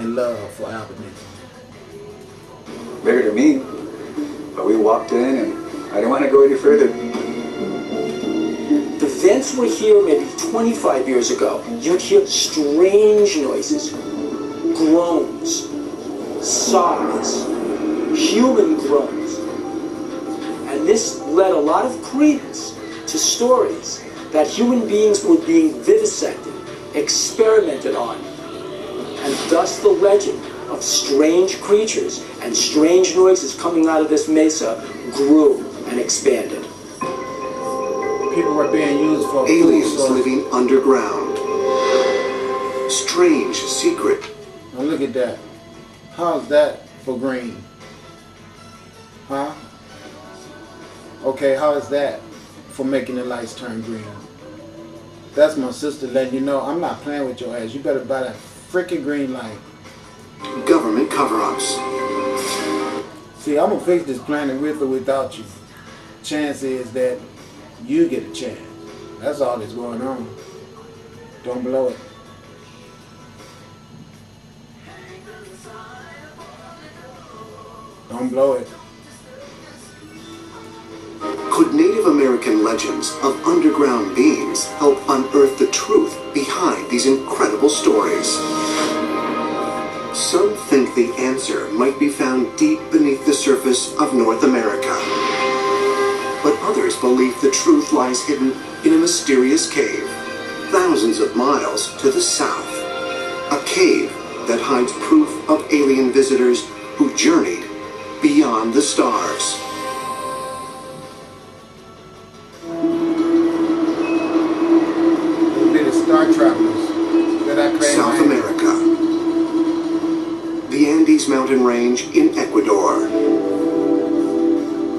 and love for albinism. Bigger to me, but we walked in and I didn't want to go any further. The vents were here maybe 25 years ago. You'd hear strange noises, groans, sighs, human groans. And this led a lot of credence to stories that human beings were being vivisected, experimented on, and thus the legend of strange creatures and strange noises coming out of this mesa grew and expanded. People were being used for aliens living underground. Strange secret. Now look at that. How's that for green? Huh? Okay, how is that for making the lights turn green? That's my sister letting you know I'm not playing with your ass. You better buy that freaking green light. Government cover-ups. See, I'm gonna fix this planet with or without you. Chance is that you get a chance. That's all that's going on. Don't blow it. Don't blow it. Could Native American legends of underground beings help unearth the truth behind these incredible stories? Some think the answer might be found deep beneath the surface of North America. But others believe the truth lies hidden in a mysterious cave, thousands of miles to the south. A cave that hides proof of alien visitors who journeyed beyond the stars. Star travelers that I claim South America. The Andes mountain range in Ecuador.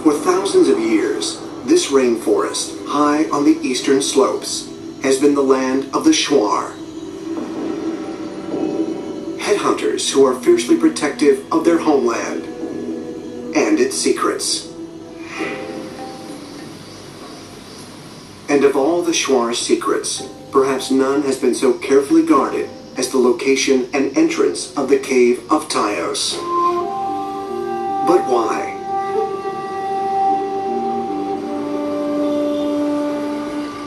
For thousands of years, this rainforest, high on the eastern slopes, has been the land of the Shuar. Headhunters who are fiercely protective of their homeland and its secrets. And of all the Shuar's secrets, perhaps none has been so carefully guarded as the location and entrance of the Cave of Tayos. But why?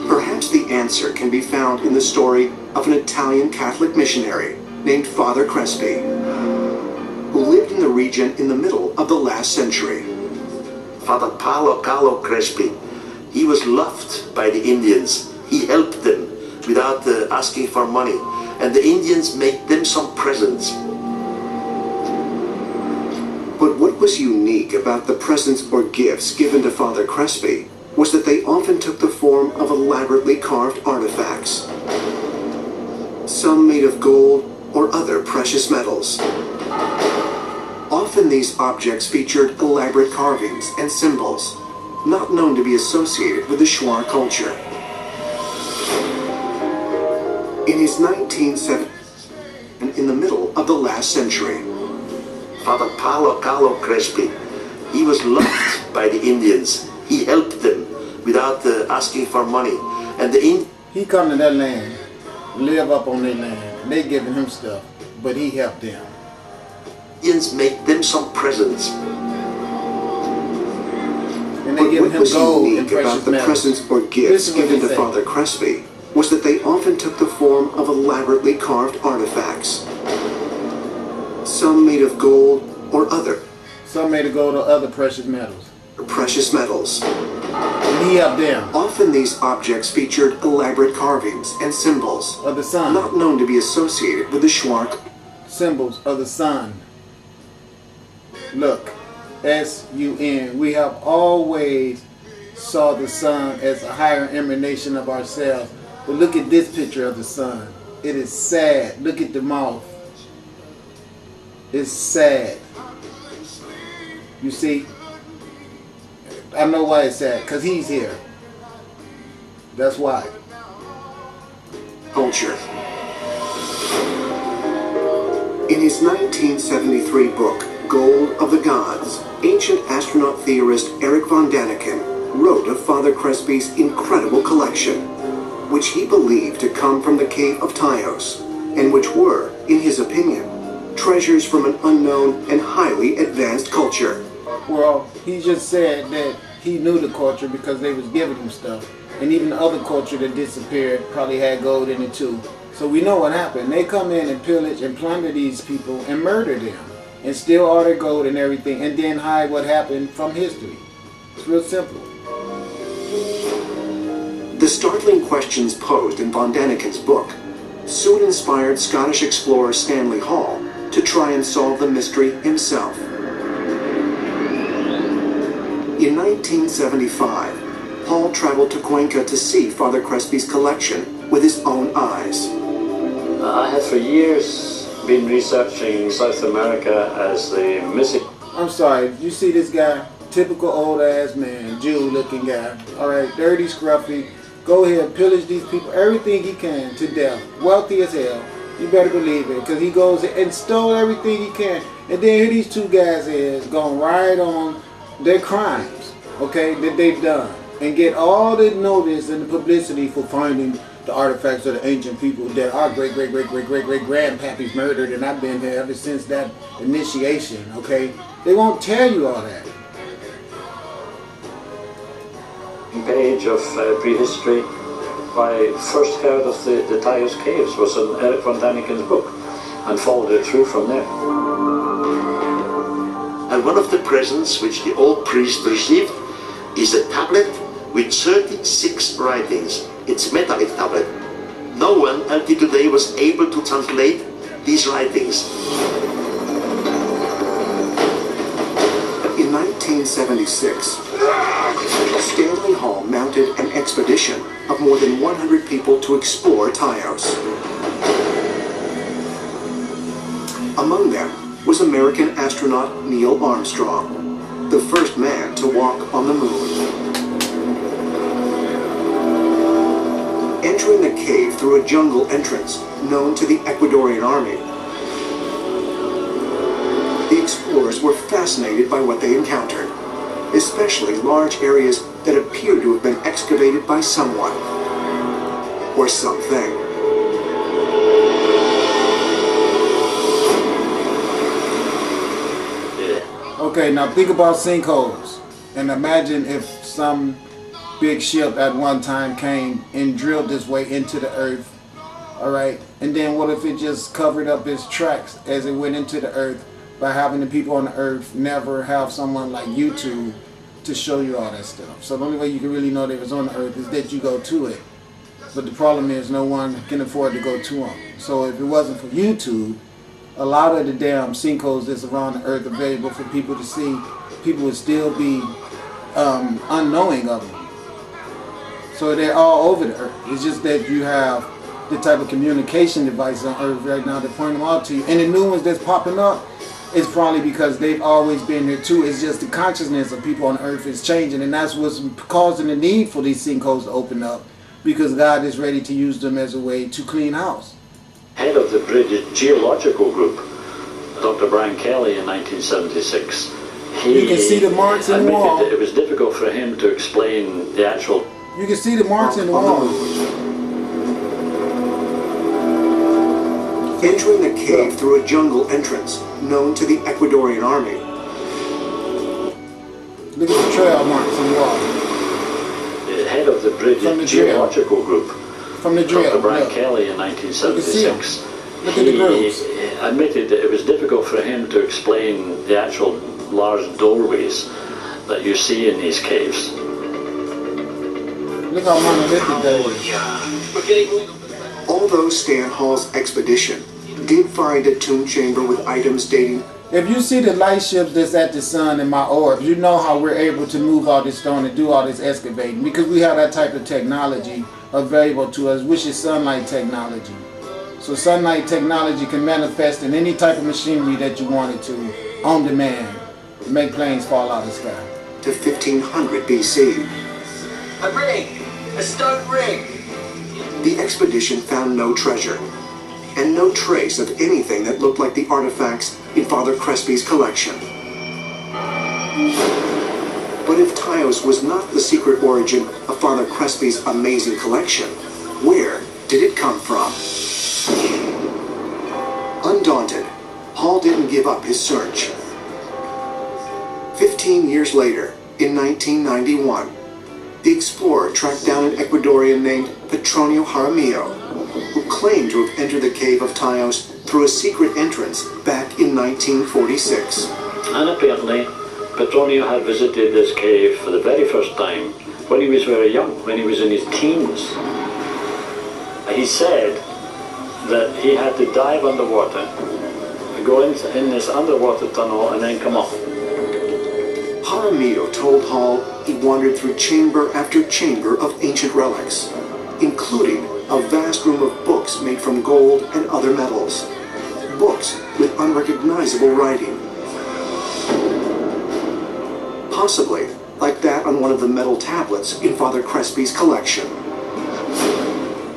Perhaps the answer can be found in the story of an Italian Catholic missionary named Father Crespi, who lived in the region in the middle of the last century. Father Paolo Carlo Crespi, he was loved by the Indians. He helped them without asking for money, and the Indians made them some presents. But what was unique about the presents or gifts given to Father Crespi was that they often took the form of elaborately carved artifacts, some made of gold or other precious metals. Often these objects featured elaborate carvings and symbols, not known to be associated with the Shuar culture. In his 1970s, in the middle of the last century, Father Paolo Carlo Crespi, he was loved by the Indians. He helped them without asking for money. And he come to that land, live up on their land, and they giving him stuff, but he helped them. Indians made them some presents. And they give him gold and precious about the metals. presents or gifts given to Father Crespi was that they often took the form of elaborately carved artifacts, some made of gold or other. Some made of gold or other precious metals. Precious metals. And he helped them. Often these objects featured elaborate carvings and symbols of the sun, not known to be associated with the Shuar. Symbols of the sun. Look, S-U-N. We have always saw the sun as a higher emanation of ourselves. But look at this picture of the sun. It is sad. Look at the mouth. It's sad. You see? I know why it's sad. Because he's here. That's why. Culture. In his 1973 book, Gold of the Gods, ancient astronaut theorist Eric von Daniken wrote of Father Crespi's incredible collection, which he believed to come from the Cave of Tayos, and which were, in his opinion, treasures treasures from an unknown and highly advanced culture. Well, he just said that he knew the culture because they was giving him stuff. And even the other culture that disappeared probably had gold in it too. So we know what happened. They come in and pillage and plunder these people and murder them. And steal all their gold and everything. And then hide what happened from history. It's real simple. The startling questions posed in von Daniken's book soon inspired Scottish explorer Stanley Hall to try and solve the mystery himself. In 1975, Hall traveled to Cuenca to see Father Crespi's collection with his own eyes. I have for years been researching South America as the missing... I'm sorry, you see this guy? Typical old ass man, Jew looking guy. Alright, dirty, scruffy. Go ahead, pillage these people, everything he can to death. Wealthy as hell. You better believe it, because he goes and stole everything he can. And then here these two guys is going right on their crimes, okay, that they've done. And get all the notice and the publicity for finding the artifacts of the ancient people that our great-great-great-great-great-great-grandpappies murdered, and I've been here ever since that initiation, okay? They won't tell you all that. Page of prehistory. I first heard of the Taos Caves was in Eric von Daniken's book and followed it through from there. And one of the presents which the old priest received is a tablet with 36 writings. It's a metallic tablet. No one until today was able to translate these writings. In 1976, Stanley Hall mounted an expedition of more than 100 people to explore Taos. Among them was American astronaut Neil Armstrong, the first man to walk on the moon. Entering the cave through a jungle entrance known to the Ecuadorian army, the explorers were fascinated by what they encountered, especially large areas that appeared to have been excavated by someone or something. Okay, now think about sinkholes, and imagine if some big ship at one time came and drilled this way into the earth, alright? And then what if it just covered up its tracks as it went into the earth by having the people on the earth never have someone like YouTube to show you all that stuff? So the only way you can really know that it's on the earth is that you go to it. But the problem is no one can afford to go to them. So if it wasn't for YouTube, a lot of the damn sinkholes that's around the earth available for people to see, people would still be unknowing of them. So they're all over the earth. It's just that you have the type of communication devices on earth right now that point them out to you. And the new ones that's popping up, it's probably because they've always been here too. It's just the consciousness of people on earth is changing, and that's what's causing the need for these sinkholes to open up, because God is ready to use them as a way to clean house. Head of the British Geological Group, Dr. Brian Kelly, in 1976. You can see the marks in the wall. It was difficult for him to explain the actual... You can see the marks in the wall. Entering the cave through a jungle entrance known to the Ecuadorian army. Look at the trail marks in the wall. The head of the British Geological Group, From the drill. Dr. Brian Look. Kelly, in 1976. Look at the grooves. He admitted that it was difficult for him to explain the actual large doorways that you see in these caves. Look how monolithic that is. Although Stan Hall's expedition did find a tomb chamber with items dating... If you see the light ships that's at the sun in my orbs, you know how we're able to move all this stone and do all this excavating, because we have that type of technology available to us, which is sunlight technology. So sunlight technology can manifest in any type of machinery that you want it to, on demand, to make planes fall out of the sky. to 1500 BC. A ring! A stone ring! The expedition found no treasure, and no trace of anything that looked like the artifacts in Father Crespi's collection. But if Taos was not the secret origin of Father Crespi's amazing collection, where did it come from? Undaunted, Hall didn't give up his search. 15 years later, in 1991, the explorer tracked down an Ecuadorian named Petronio Jaramillo, who claimed to have entered the Cave of Tayos through a secret entrance back in 1946. And apparently, Petronio had visited this cave for the very first time when he was very young, when he was in his teens. He said that he had to dive underwater, go in this underwater tunnel, and then come up. Jaramillo told Hall he wandered through chamber after chamber of ancient relics, including a vast room of books made from gold and other metals. Books with unrecognizable writing. Possibly like that on one of the metal tablets in Father Crespi's collection.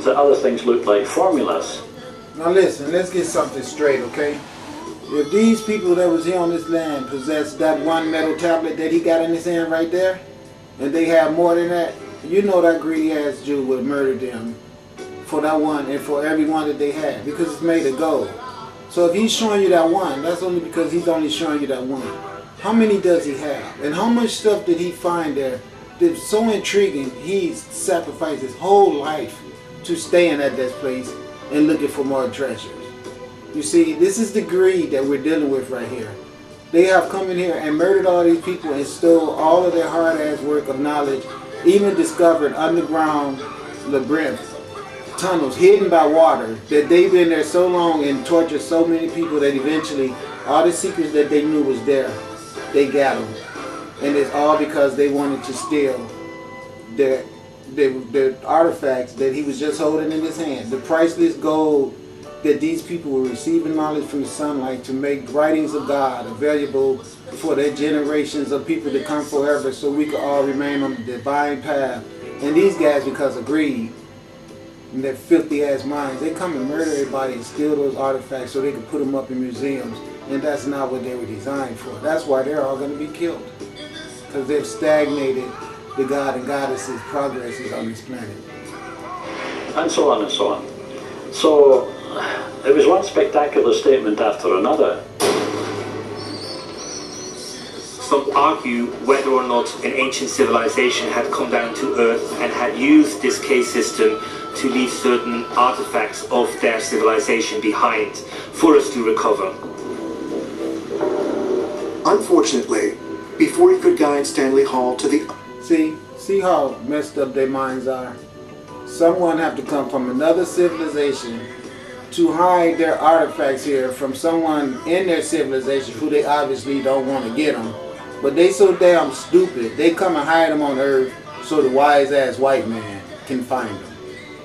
The other things looked like formulas. Now listen, let's get something straight, okay? If these people that was here on this land possessed that one metal tablet that he got in his hand right there, and they have more than that, you know that greedy ass Jew would have murdered them for that one and for every one that they had, because it's made of gold. So if he's showing you that one, that's only because he's only showing you that one. How many does he have? And how much stuff did he find there that's so intriguing he's sacrificed his whole life to staying at this place and looking for more treasures? You see, this is the greed that we're dealing with right here. They have come in here and murdered all these people and stole all of their hard-ass work of knowledge, even discovered underground labyrinth tunnels hidden by water, that they've been there so long and tortured so many people that eventually all the secrets that they knew was there, they got them. And it's all because they wanted to steal the artifacts that he was just holding in his hand, the priceless gold that these people were receiving knowledge from the sunlight to make writings of God available for their generations of people to come forever, so we could all remain on the divine path. And these guys, because of greed and their filthy ass minds, they come and murder everybody and steal those artifacts so they can put them up in museums. And that's not what they were designed for. That's why they're all going to be killed, because they've stagnated the God and Goddesses' progresses on this planet. And so on and so on. So it was one spectacular statement after another. Some argue whether or not an ancient civilization had come down to Earth and had used this cave system to leave certain artifacts of their civilization behind for us to recover. Unfortunately, before he could guide Stanley Hall to the... See how messed up their minds are? Someone have to come from another civilization to hide their artifacts here from someone in their civilization who they obviously don't want to get them. But they so damn stupid, they come and hide them on Earth so the wise ass white man can find them.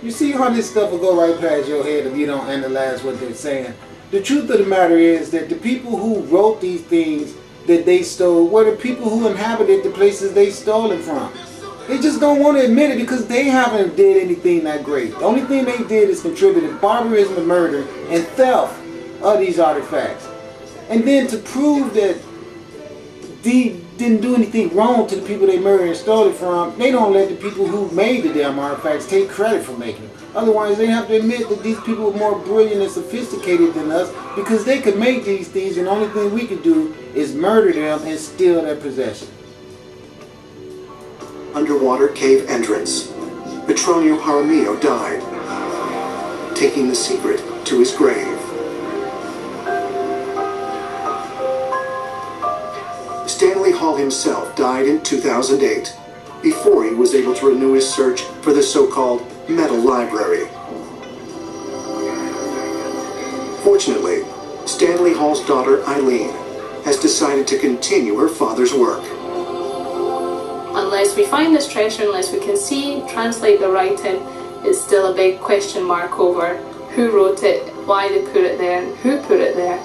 You see how this stuff will go right past your head if you don't analyze what they're saying. The truth of the matter is that the people who wrote these things that they stole were the people who inhabited the places they stole it from. They just don't want to admit it because they haven't did anything that great. The only thing they did is contributed barbarism and murder and theft of these artifacts. And then to prove that they didn't do anything wrong to the people they murdered and stole it from, they don't let the people who made the damn artifacts take credit for making them. Otherwise, they have to admit that these people were more brilliant and sophisticated than us because they could make these things, and the only thing we could do is murder them and steal their possession. underwater cave entrance, Petronio Jaramillo died, taking the secret to his grave. Stanley Hall himself died in 2008, before he was able to renew his search for the so-called Metal Library. Fortunately, Stanley Hall's daughter Eileen has decided to continue her father's work. Unless we find this treasure, unless we can see, translate the writing, it's still a big question mark over who wrote it, why they put it there, and who put it there.